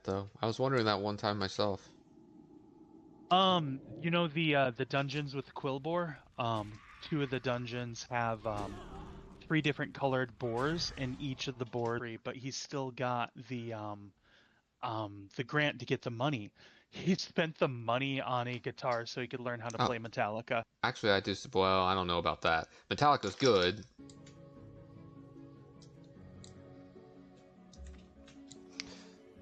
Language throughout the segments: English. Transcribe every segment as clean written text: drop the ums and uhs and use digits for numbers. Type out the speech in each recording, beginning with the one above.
though. I was wondering that one time myself. You know the dungeons with Quillbore? Two of the dungeons have three different colored boars, and each of the boars, but he's still got the grant to get the money. He spent the money on a guitar so he could learn how to Oh, play Metallica. actually, I do. Well, I don't know about that. Metallica's good.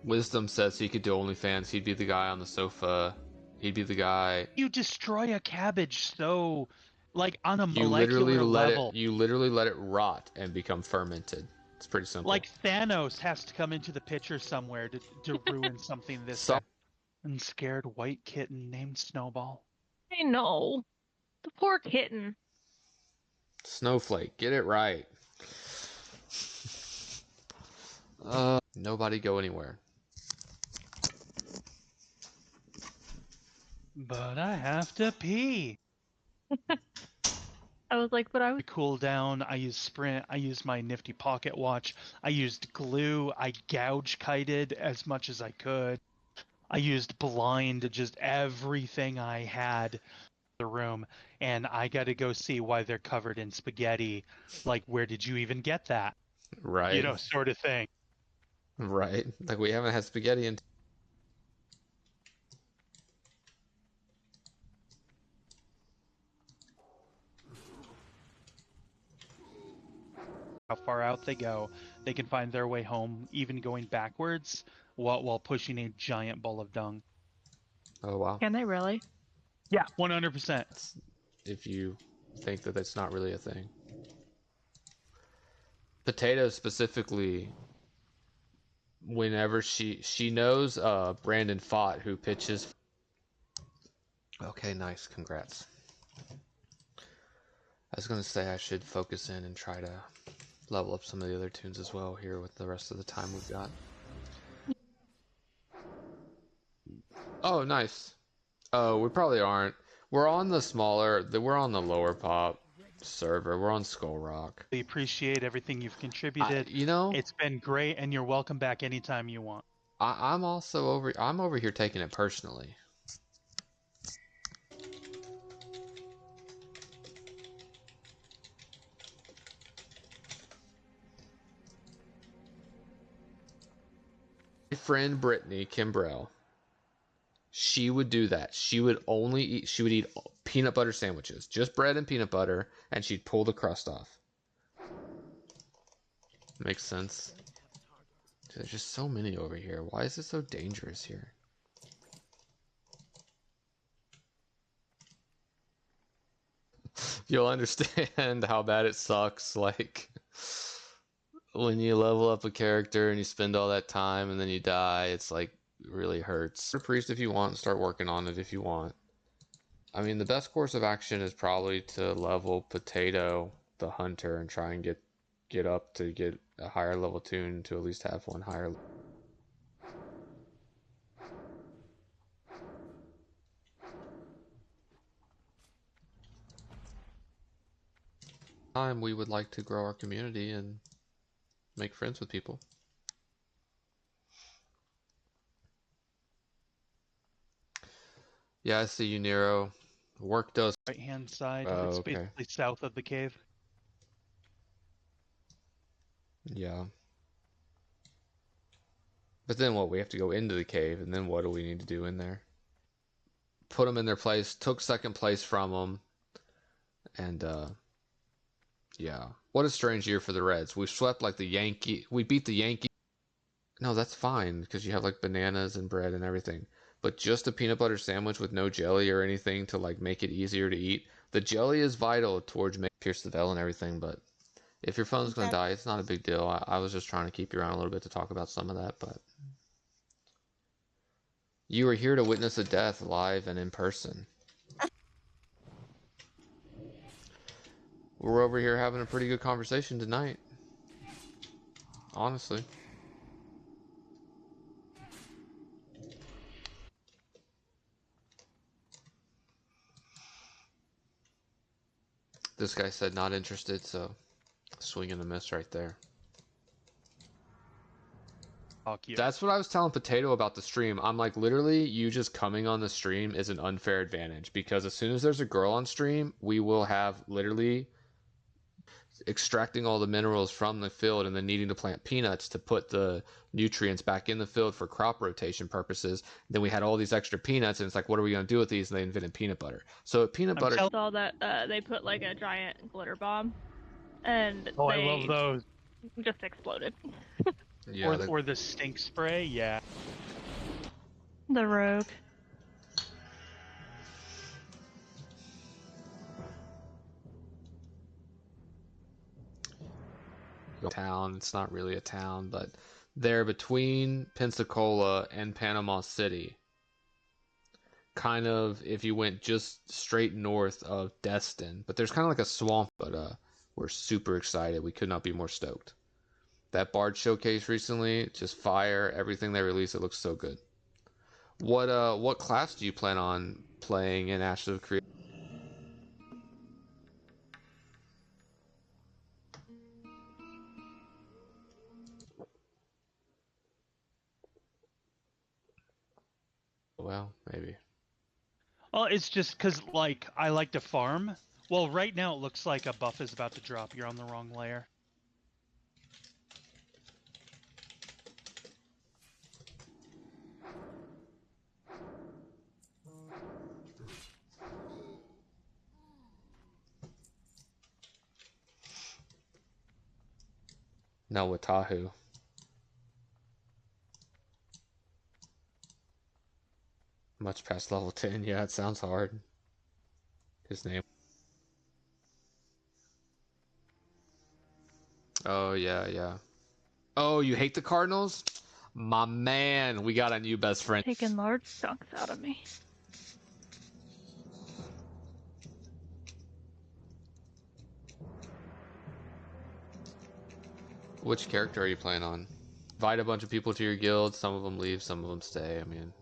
Wisdom says he could do OnlyFans. He'd be the guy on the sofa. He'd be the guy. You destroy a cabbage so, like, on a You literally molecular let it. level. You literally let it rot and become fermented. It's pretty simple. Like Thanos has to come into the picture somewhere to ruin something this So bad. And scared white kitten named Snowball. I know. The poor kitten. Snowflake, get it right. Nobody go anywhere. But I have to pee. I was like, but I was. To cool down, I used Sprint. I used my nifty pocket watch. I used glue. I gouge kited as much as I could. I used blind, just everything I had in the room, and I got to go see why they're covered in spaghetti. Like, where did you even get that? You Right, know, sort of thing. right. Like we haven't had spaghetti in. How far out they go, they can find their way home, even going backwards, while pushing a giant ball of dung. Oh wow. Can they really? Yeah, 100%. If you think that that's not really a thing. Potato specifically, whenever she knows Brandon Fott who pitches. Okay, nice, congrats. I was gonna say I should focus in and try to level up some of the other tunes as well here with the rest of the time we've got. Oh, nice. Oh, we probably aren't. We're on the smaller. We're on the lower pop server. We're on Skull Rock. We appreciate everything you've contributed. You know, It's been great, and you're welcome back anytime you want. I'm also over. I'm over here taking it personally. My friend Brittany Kimbrell, she would do that. She would only eat. She would eat peanut butter sandwiches, just bread and peanut butter, and she'd pull the crust off. Makes sense. Dude, there's just so many over here. Why is it so dangerous here? You'll understand how bad it sucks. Like when you level up a character and you spend all that time and then you die, it's like it really hurts. Priest if you want, start working on it if you want. I mean, the best course of action is probably to level Potato the Hunter and try and get up to get a higher level tune to at least have one higher. Time we would like to grow our community and make friends with people. Yeah, I see you, Nero. Work does. Right-hand side, Oh, it's okay. basically south of the cave. Yeah. But then what? We have to go into the cave, and then what do we need to do in there? Put them in their place. Took second place from them, and yeah. What a strange year for the Reds. We swept like the Yankee. We beat the Yankee. No, that's fine because you have like bananas and bread and everything. But just a peanut butter sandwich with no jelly or anything to like make it easier to eat. The jelly is vital towards making pierce the veil and everything, but if your phone's gonna die, it's not a big deal. I was just trying to keep you around a little bit to talk about some of that, but you were here to witness a death live and in person. We're over here having a pretty good conversation tonight. Honestly. This guy said not interested, so swing and a miss right there. Fuck you. That's what I was telling Potato about the stream. I'm like, literally, you just coming on the stream is an unfair advantage because as soon as there's a girl on stream, we will have literally extracting all the minerals from the field and then needing to plant peanuts to put the nutrients back in the field for crop rotation purposes. Then we had all these extra peanuts, and it's like, what are we going to do with these? And they invented peanut butter. So peanut butter. I saw that they put like a giant glitter bomb, and Oh, they I love those. just exploded. Yeah, Or the stink spray, yeah. The rogue. town. It's not really a town, but they're between Pensacola and Panama City. Kind of if you went just straight north of Destin. But there's kind of like a swamp, but we're super excited. We could not be more stoked. That Bard showcase recently, just fire. Everything they released, it looks so good. What class do you plan on playing in Ashes of Creation? Well, maybe. Well, it's just because, like, I like to farm. Well, right now it looks like a buff is about to drop. You're on the wrong layer. No, Watahu. Much past level 10. Yeah, it sounds hard. His name. Oh, yeah, yeah. Oh, you hate the Cardinals? My man, we got a new best friend. Taking large chunks out of me. Which character are you playing on? Invite a bunch of people to your guild. Some of them leave, some of them stay. I mean,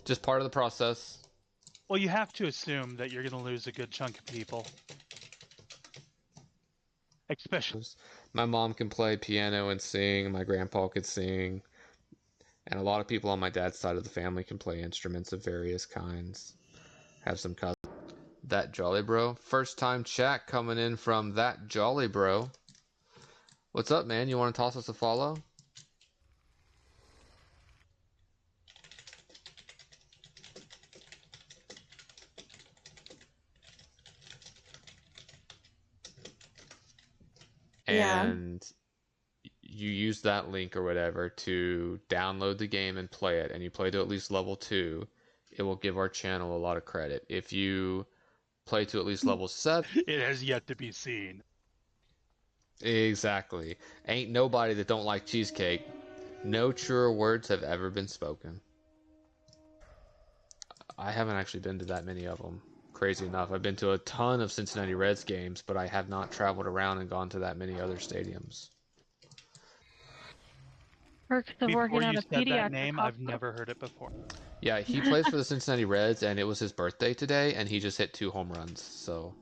just part of the process. Well, you have to assume that you're going to lose a good chunk of people. Especially. My mom can play piano and sing. My grandpa could sing. And a lot of people on my dad's side of the family can play instruments of various kinds. Have some cousins. That Jolly Bro. First time chat coming in from That Jolly Bro. What's up, man? You want to toss us a follow? And you use that link or whatever to download the game and play it, and you play to at least level 2, it will give our channel a lot of credit. If you play to at least level 7... It has yet to be seen. Exactly. Ain't nobody that don't like cheesecake. No truer words have ever been spoken. I haven't actually been to that many of them. Crazy enough. I've been to a ton of Cincinnati Reds games, but I have not traveled around and gone to that many other stadiums. Perks of Before working you at a said that pediatric name, I've hospital. never heard it before. Yeah, he plays for the Cincinnati Reds, and it was his birthday today, and he just hit 2 home runs, so...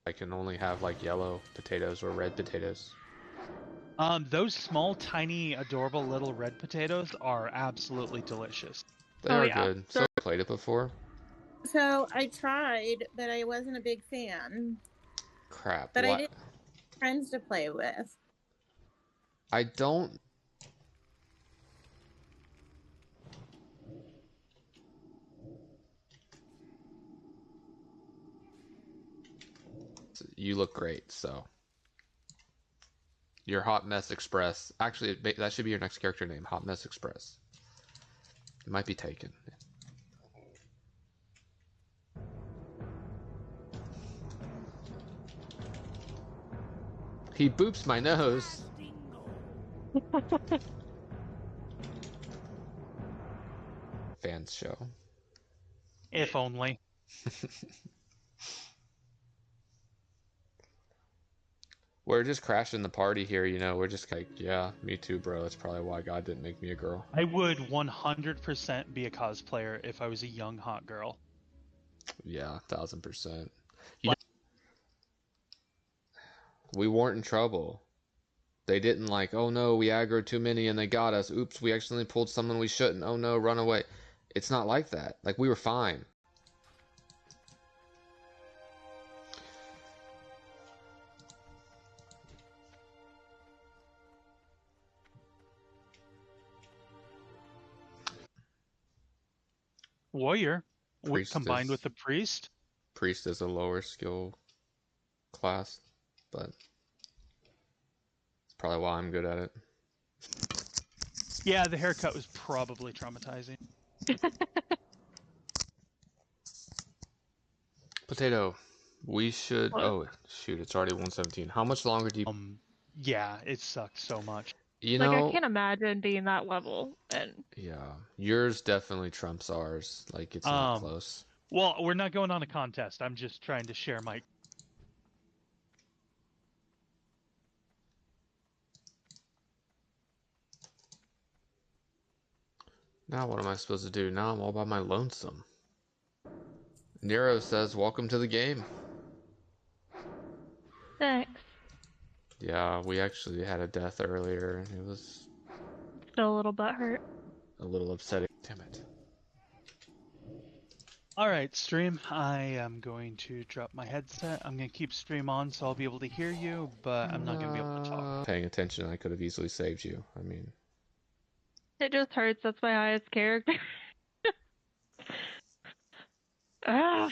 I can only have, like, yellow potatoes or red potatoes. Those small, tiny, adorable little red potatoes are absolutely delicious. They are good. So I played it before. So I tried, but I wasn't a big fan. Crap. But I did have friends to play with. I don't... You look great, so... Your Hot Mess Express. Actually, that should be your next character name, Hot Mess Express. It might be taken. He boops my nose. Fans show. If only. We're just crashing the party here, you know. We're just like, yeah, me too, bro. That's probably why God didn't make me a girl. I would 100% be a cosplayer if I was a young, hot girl. Yeah, 1000%. You know, we weren't in trouble. They didn't like, oh no, we aggroed too many and they got us. Oops, we accidentally pulled someone we shouldn't. Oh no, run away. It's not like that. Like, we were fine. Warrior Priest combined with is the priest. Priest is a lower skill class, but it's probably why I'm good at it. Yeah, the haircut was probably traumatizing. Potato, we should. What? Oh shoot, it's already 117. How much longer do you? Yeah, it sucked so much. You Like, I know, can't imagine being that level. And yeah, yours definitely trumps ours. Like, it's not close. Well, we're not going on a contest. I'm just trying to share my. Now what am I supposed to do? Now I'm all by my lonesome. Nero says, "Welcome to the game." thanks. Yeah, we actually had a death earlier, and it was Still a little butthurt. a little upsetting. Damn it. All right, stream. I am going to drop my headset. I'm going to keep stream on so I'll be able to hear you, but I'm not going to be able to talk. Paying attention, I could have easily saved you. I mean, It just hurts. That's my highest character. Ah.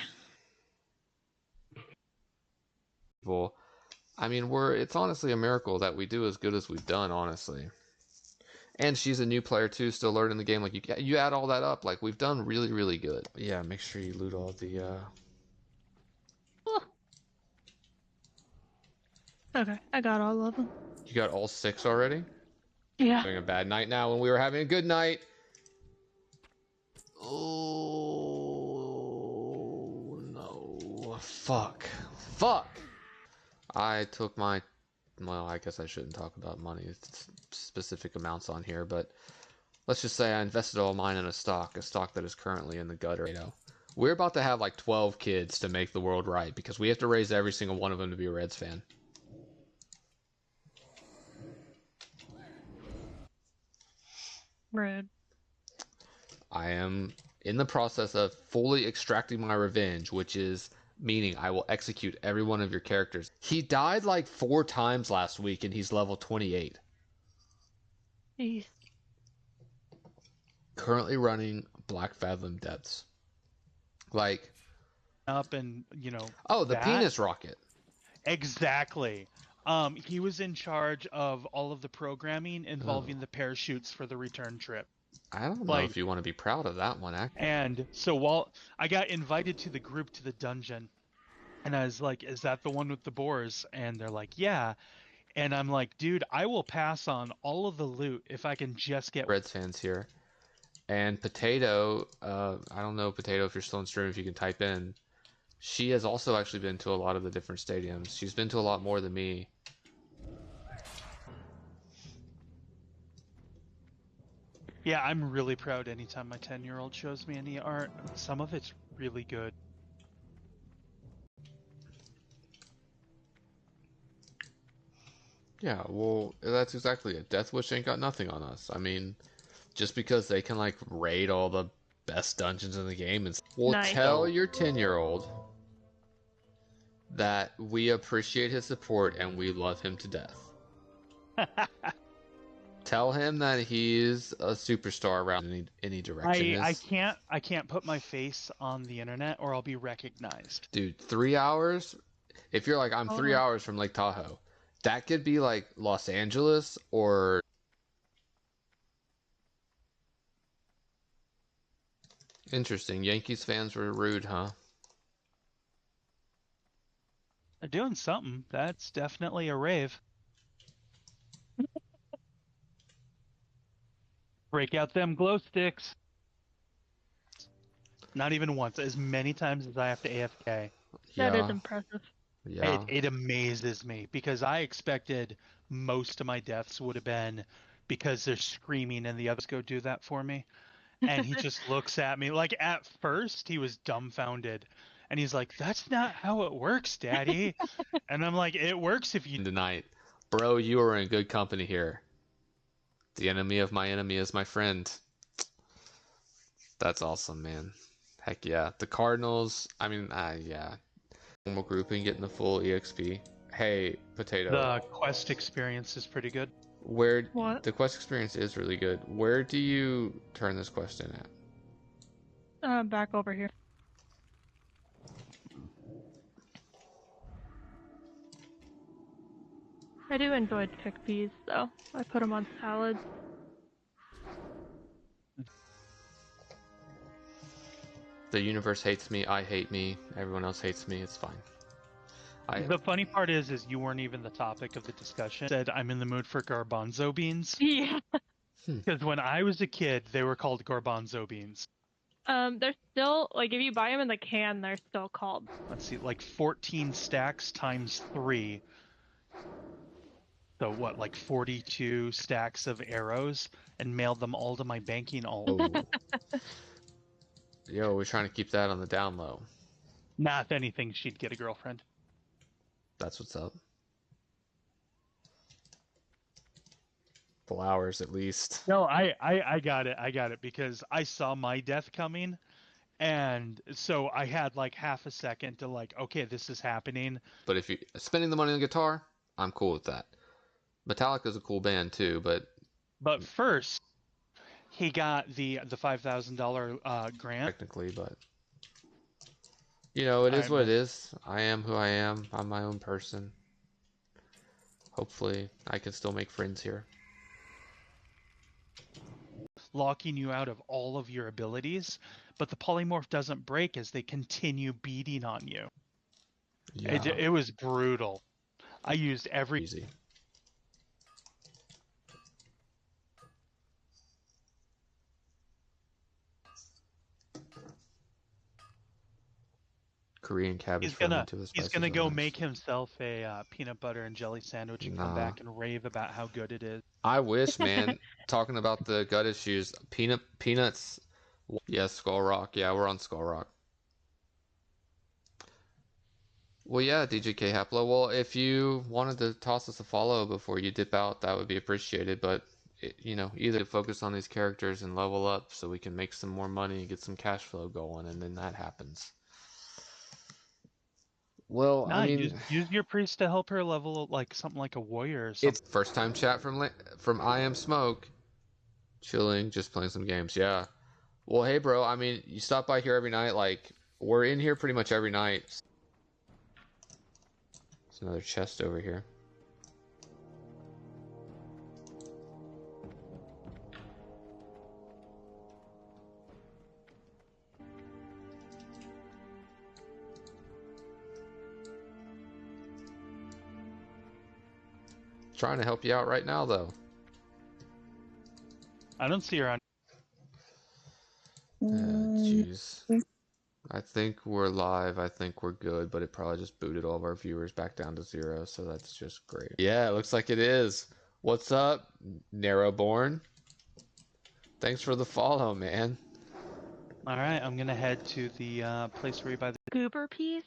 well, I mean, it's honestly a miracle that we do as good as we've done, honestly. And she's a new player too, still learning the game. Like, you add all that up, like, we've done really, really good. But yeah, make sure you loot all the. Okay, I got all of them. You got all 6 already? Yeah. Having a bad night now when we were having a good night. Oh no! Fuck! I took my. Well, I guess I shouldn't talk about money. It's specific amounts on here, but let's just say I invested all mine in a stock that is currently in the gutter. You know, we're about to have like 12 kids to make the world right because we have to raise every single one of them to be a Reds fan. Rude. I am in the process of fully extracting my revenge, which is meaning I will execute every one of your characters. He died like 4 times last week and he's level 28. Jeez. Currently running Black Fathom Depths. Like, Up and, you know. oh, the penis rocket. Exactly. He was in charge of all of the programming involving the parachutes for the return trip. I don't know if you want to be proud of that one, actually. And so while I got invited to the group to the dungeon, and I was like, "Is that the one with the boars?" And they're like, "Yeah." And I'm like, "Dude, I will pass on all of the loot if I can just get." Reds fans here. And Potato, I don't know, Potato, if you're still in stream, if you can type in. She has also actually been to a lot of the different stadiums. She's been to a lot more than me. Yeah, I'm really proud anytime my 10-year-old shows me any art. Some of it's really good. Yeah, well, that's exactly it. Death Wish ain't got nothing on us. I mean, just because they can, like, raid all the best dungeons in the game and well, Nice. tell your 10-year-old that we appreciate his support and we love him to death. Tell him that he's a superstar around any direction. I can't put my face on the internet or I'll be recognized. Dude, 3 hours? If you're like, I'm 3 hours from Lake Tahoe, that could be like Los Angeles or... Interesting. Yankees fans were rude, huh? They're doing something. That's definitely a rave. Break out them glow sticks. Not even once. As many times as I have to AFK. That is impressive. Yeah. It amazes me because I expected most of my deaths would have been because they're screaming and the others go do that for me. And he just looks at me. Like, at first, he was dumbfounded. And he's like, "That's not how it works, Daddy." And I'm like, "It works if you..." Tonight, bro, you are in good company here. The enemy of my enemy is my friend. That's awesome, man. Heck yeah. The Cardinals, I mean, yeah. Normal grouping, getting the full EXP. Hey, Potato. The quest experience is pretty good. Where What? the quest experience is really good. Where do you turn this quest in at? Back over here. I do enjoy chickpeas, though. I put them on salads. The universe hates me, I hate me, everyone else hates me, it's fine. The funny part is you weren't even the topic of the discussion. Said I'm in the mood for garbanzo beans. Yeah. Because when I was a kid, they were called garbanzo beans. They're still, like, if you buy them in the can, they're still called. Let's see, like 14 stacks times 3. So what, like 42 stacks of arrows, and mailed them all to my banking alt. Oh. Yo, we're trying to keep that on the down low. Nah, if anything, she'd get a girlfriend. That's what's up. Flowers, at least. No, I got it. I got it because I saw my death coming, and so I had like half a second to like, okay, this is happening. But if you're spending the money on the guitar, I'm cool with that. Metallica's a cool band too, But first, he got the $5,000 grant. technically, but you know, it is what it is. I am who I am. I'm my own person. Hopefully, I can still make friends here. Locking you out of all of your abilities, but the polymorph doesn't break as they continue beating on you. Yeah. It was brutal. I used every... Easy. Korean cabbage. He's gonna go make himself a peanut butter and jelly sandwich and come back and rave about how good it is. I wish, man. Talking about the gut issues, peanuts. Yes, Skull Rock. Yeah, we're on Skull Rock. Well, yeah, DJK Haplo. Well, if you wanted to toss us a follow before you dip out, that would be appreciated. But you know, either focus on these characters and level up so we can make some more money and get some cash flow going, and then that happens. Well, Nah, I mean, use your priest to help her level like something like a warrior or something. it's first time chat from I Am Smoke. Chilling, just playing some games. Yeah. Well, hey, bro. I mean, you stop by here every night. Like, we're in here pretty much every night. There's another chest over here. Trying to help you out right now, though. I don't see her on. Jeez. I think we're live. I think we're good, but it probably just booted all of our viewers back down to 0, so that's just great. Yeah, it looks like it is. What's up, Narrowborn? Thanks for the follow, man. All right, I'm gonna head to the place where you buy the Goober peas?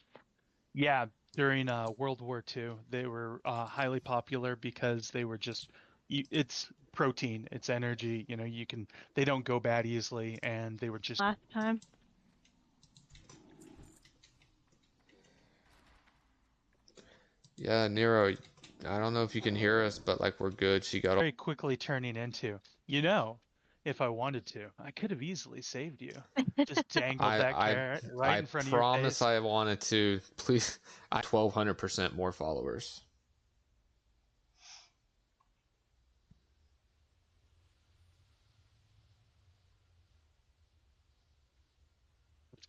Yeah, during World War II, they were highly popular because they were just, it's protein, it's energy, you know, they don't go bad easily, and they were just... Last time. Yeah, Nero, I don't know if you can hear us, but like we're good. She got very quickly turning into, you know, if I wanted to, I could have easily saved you. Just dangled that carrot right in front of your face. I promise I wanted to. Please, 1,200% more followers.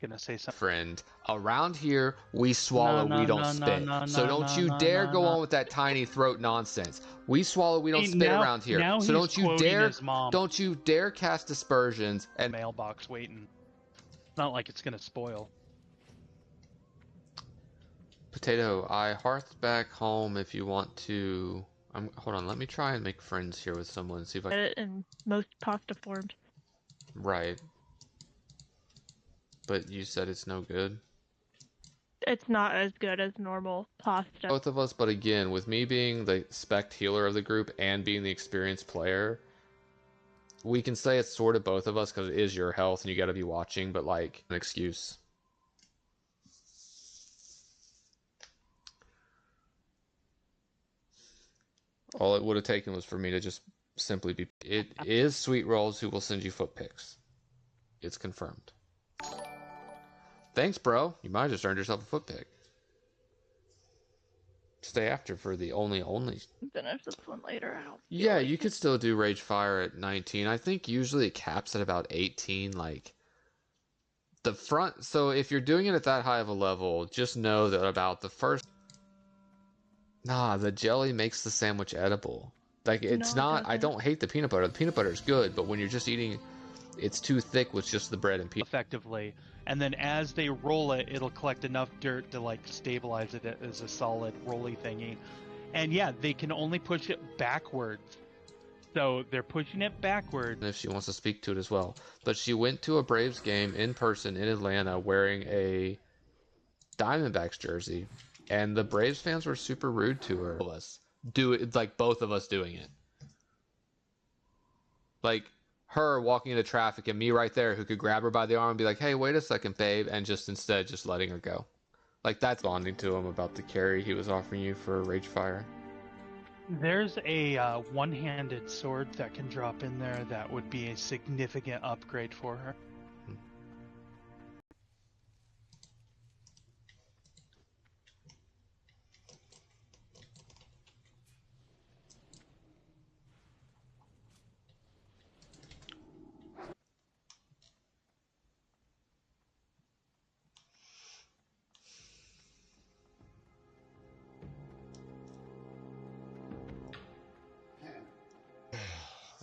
Gonna say something. Friend, around here we swallow, we don't spit. So don't you dare go on with that tiny throat nonsense. We swallow, we don't spit around here. So don't you dare cast aspersions and mailbox waiting. It's not like it's gonna spoil. Potato, I hearth back home if you want to. Hold on, let me try and make friends here with someone. See if I Get it in most pasta forms. Right. But you said it's no good. It's not as good as normal pasta. Both of us, but again, with me being the spec healer of the group and being the experienced player, we can say it's sort of both of us because it is your health and you got to be watching, but like an excuse. All it would have taken was for me to just simply be. It is Sweet Rolls who will send you foot pics. It's confirmed. Thanks, bro. You might have just earned yourself a foot pic. Stay after for the only. Finish this one later. I don't. Yeah, you could still do Rage Fire at 19. I think usually it caps at about 18. Like the front. So if you're doing it at that high of a level, just know that about the first. Nah, the jelly makes the sandwich edible. Like it's No, it not. I doesn't. don't hate the peanut butter. The peanut butter is good, but when you're just eating, it's too thick with just the bread and peanut. Effectively, and then as they roll it, it'll collect enough dirt to like stabilize it as a solid rolly thingy. And yeah, they can only push it backwards. So they're pushing it backwards. If she wants to speak to it as well. But she went to a Braves game in person in Atlanta wearing a Diamondbacks jersey, and the Braves fans were super rude to her. Do it like both of us doing it. Like her walking into traffic and me right there who could grab her by the arm and be like, "Hey, wait a second, babe," and just instead just letting her go. Like that's bonding to him about the carry he was offering you for Rage Fire. There's a one-handed sword that can drop in there that would be a significant upgrade for her.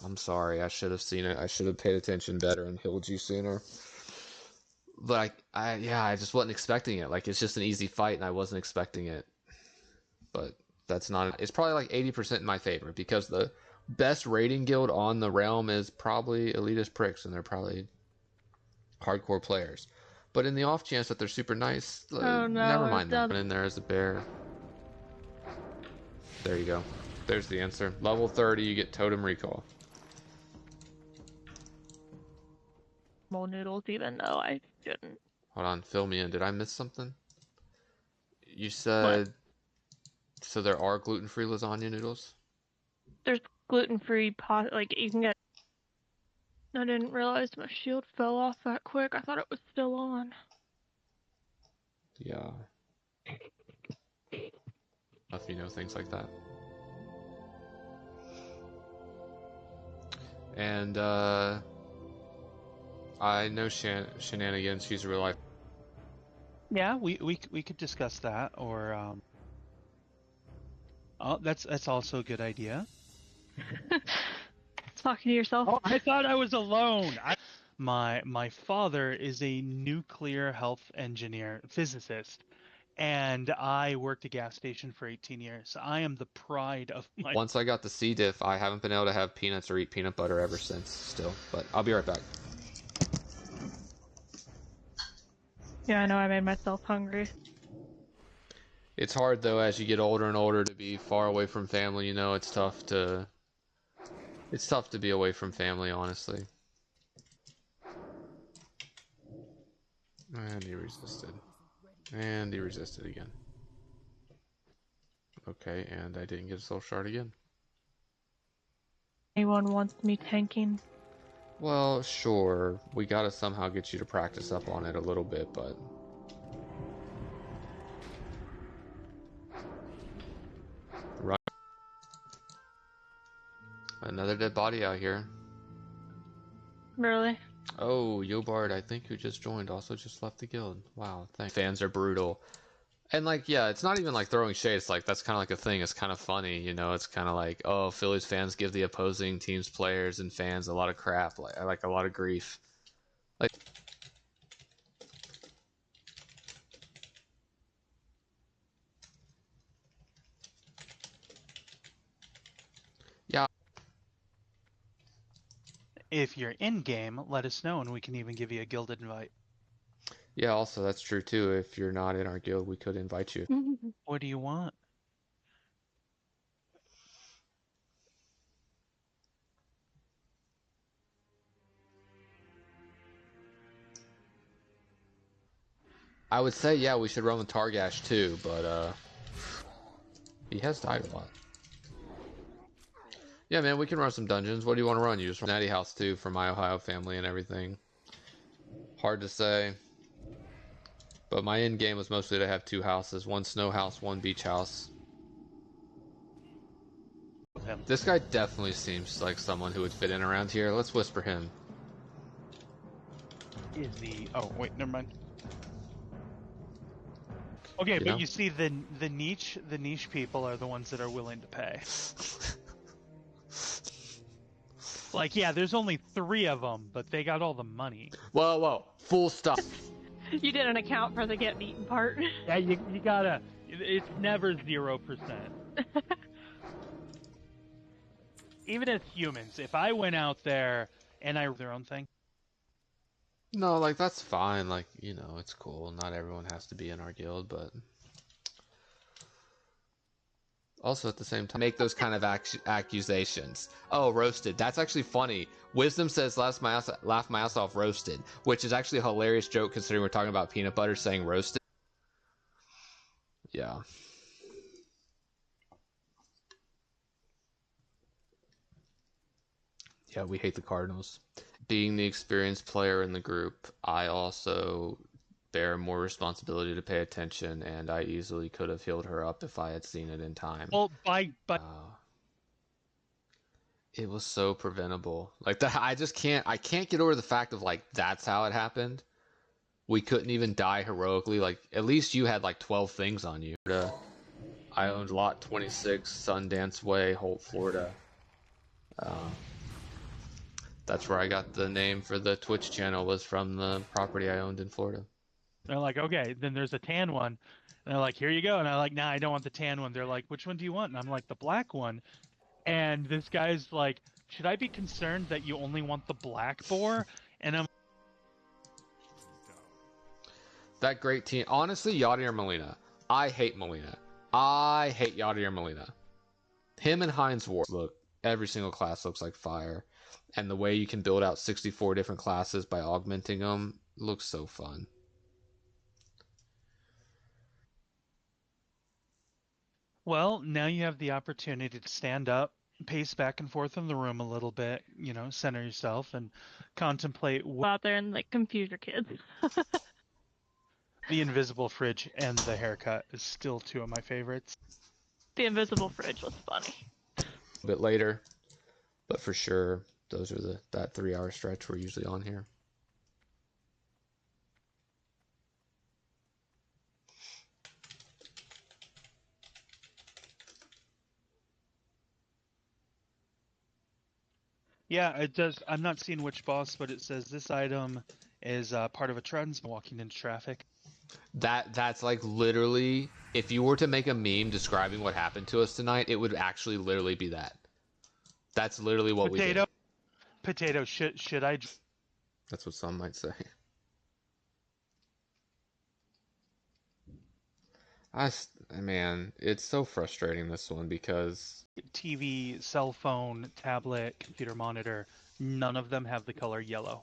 I'm sorry, I should have seen it. I should have paid attention better and healed you sooner. But I just wasn't expecting it. Like it's just an easy fight and I wasn't expecting it. But that's not. It's probably like 80% in my favor because the best raiding guild on the realm is probably elitist pricks and they're probably hardcore players. But in the off chance that they're super nice, Oh, no, never mind it's that. In there as a bear. There you go. There's the answer. Level 30, you get totem recall. More noodles, even though I shouldn't. Hold on, fill me in. Did I miss something? You said... What? So there are gluten-free lasagna noodles? There's gluten-free pot. Like you can get. I didn't realize my shield fell off that quick. I thought it was still on. Yeah. If you know things like that. And, I know Shenanigans. She's a real life. Yeah, we could discuss that, or oh, that's also a good idea. Talking to yourself. Oh, I thought I was alone. My father is a nuclear health engineer, physicist, and I worked a gas station for 18 years. I am the pride of my. Once I got the C diff, I haven't been able to have peanuts or eat peanut butter ever since, still. But I'll be right back. Yeah, I know. I made myself hungry. It's hard, though, as you get older and older to be far away from family. You know, it's tough to be away from family, honestly. And he resisted. And he resisted again. Okay, and I didn't get a soul shard again. Anyone wants me tanking? Well, sure. We gotta somehow get you to practice up on it a little bit, but... Run. Another dead body out here. Really? Oh, Yobard, I think, who just joined, also just left the guild. Wow, thanks. Fans are brutal. And, like, yeah, it's not even, like, throwing shade. It's, like, that's kind of like a thing. It's kind of funny, you know? It's kind of like, oh, Phillies fans give the opposing team's players and fans a lot of crap, like a lot of grief. Like... Yeah. If you're in game, let us know, and we can even give you a guild invite. Yeah, also that's true too. If you're not in our guild, we could invite you. What do you want? I would say, yeah, we should run with Targash too, but he has died a lot. Yeah, man, we can run some dungeons. What do you want to run? You just run Natty House too for my Ohio family and everything. Hard to say. But my end game was mostly to have 2 houses. 1 snow house, 1 beach house. This guy definitely seems like someone who would fit in around here. Let's whisper him. Is he? Oh wait, never mind. Okay, You but know? you see, the niche people are the ones that are willing to pay. Like, yeah, there's only 3 of them, but they got all the money. Whoa, whoa, full stop. You didn't account for the getting eaten part. Yeah, you gotta. It's never 0%. Even as humans, if I went out there and I their own thing. No, like, that's fine. Like, you know, it's cool. Not everyone has to be in our guild, but also at the same time, make those kind of accusations. Oh, roasted. That's actually funny. Wisdom says, laugh my ass off, roasted, which is actually a hilarious joke considering we're talking about peanut butter saying roasted. Yeah. Yeah, we hate the Cardinals. Being the experienced player in the group, I also bear more responsibility to pay attention, and I easily could have healed her up if I had seen it in time. Well, it was so preventable. Like that, I can't get over the fact of like that's how it happened. We couldn't even die heroically. Like at least you had like 12 things on you. I owned lot 26, Sundance Way, Holt, Florida. That's where I got the name for the Twitch channel, was from the property I owned in Florida. they're like, okay, then there's a tan one. And they're like, here you go. And I'm like, nah, I don't want the tan one. They're like, which one do you want? And I'm like, the black one. And this guy's like, should I be concerned that you only want the black boar? And I'm That great team. Honestly, Yadier Molina. I hate Molina. I hate Yadier Molina. Him and Heinz Ward. Look, every single class looks like fire. And the way you can build out 64 different classes by augmenting them looks so fun. well, now you have the opportunity to stand up, pace back and forth in the room a little bit, center yourself and contemplate Go out there and like confuse your kids. the invisible fridge and the haircut is still 2 of my favorites. The invisible fridge was funny. A bit later, but for sure, those are that 3-hour stretch we're usually on here. Yeah, it does. I'm not seeing which boss, but it says this item is part of a trend walking into traffic. That's like literally, if you were to make a meme describing what happened to us tonight, it would actually literally be that. That's literally what we did. Potato, should I? That's what some might say. Man, it's so frustrating, this one, because TV, cell phone, tablet, computer monitor, none of them have the color yellow.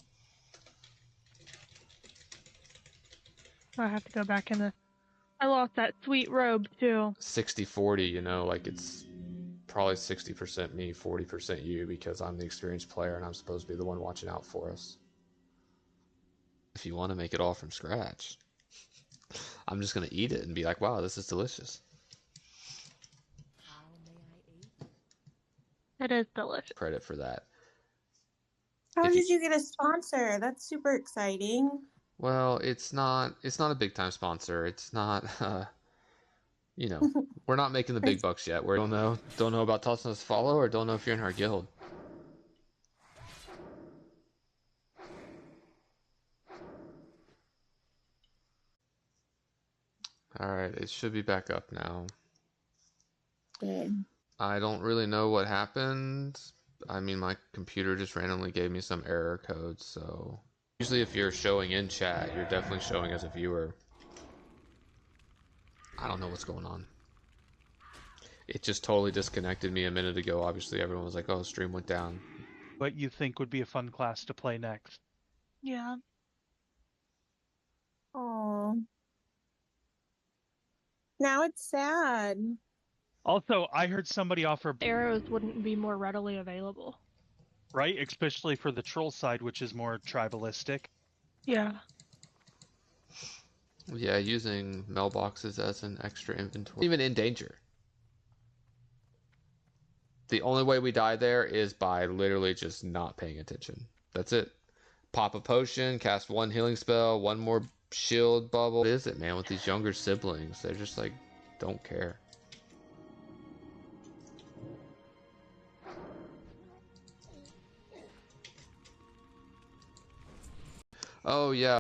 I have to go back in the. I lost that sweet robe too. 60-40, like it's probably 60% me, 40% you, because I'm the experienced player and I'm supposed to be the one watching out for us. If you want to make it all from scratch, I'm just going to eat it and be like, wow, this is delicious. It is delicious. Credit for that. How did you get a sponsor? That's super exciting. Well, it's not a big time sponsor. It's not we're not making the big bucks yet. We don't know about tossing us a follow, or don't know if you're in our guild. Alright, it should be back up now. Good. I don't really know what happened. I mean, my computer just randomly gave me some error code, so Usually if you're showing in chat, you're definitely showing as a viewer. I don't know what's going on. It just totally disconnected me a minute ago. Obviously everyone was like, oh, stream went down. What you think would be a fun class to play next? Yeah. Oh. Now it's sad. Also, I heard somebody offer Arrows wouldn't be more readily available. right, especially for the troll side, which is more tribalistic. Yeah. Yeah, using mailboxes as an extra inventory. Even in danger. The only way we die there is by literally just not paying attention. That's it. Pop a potion, cast one healing spell, one more shield bubble. What is it, man, with these younger siblings? They're just like, don't care. Oh, yeah.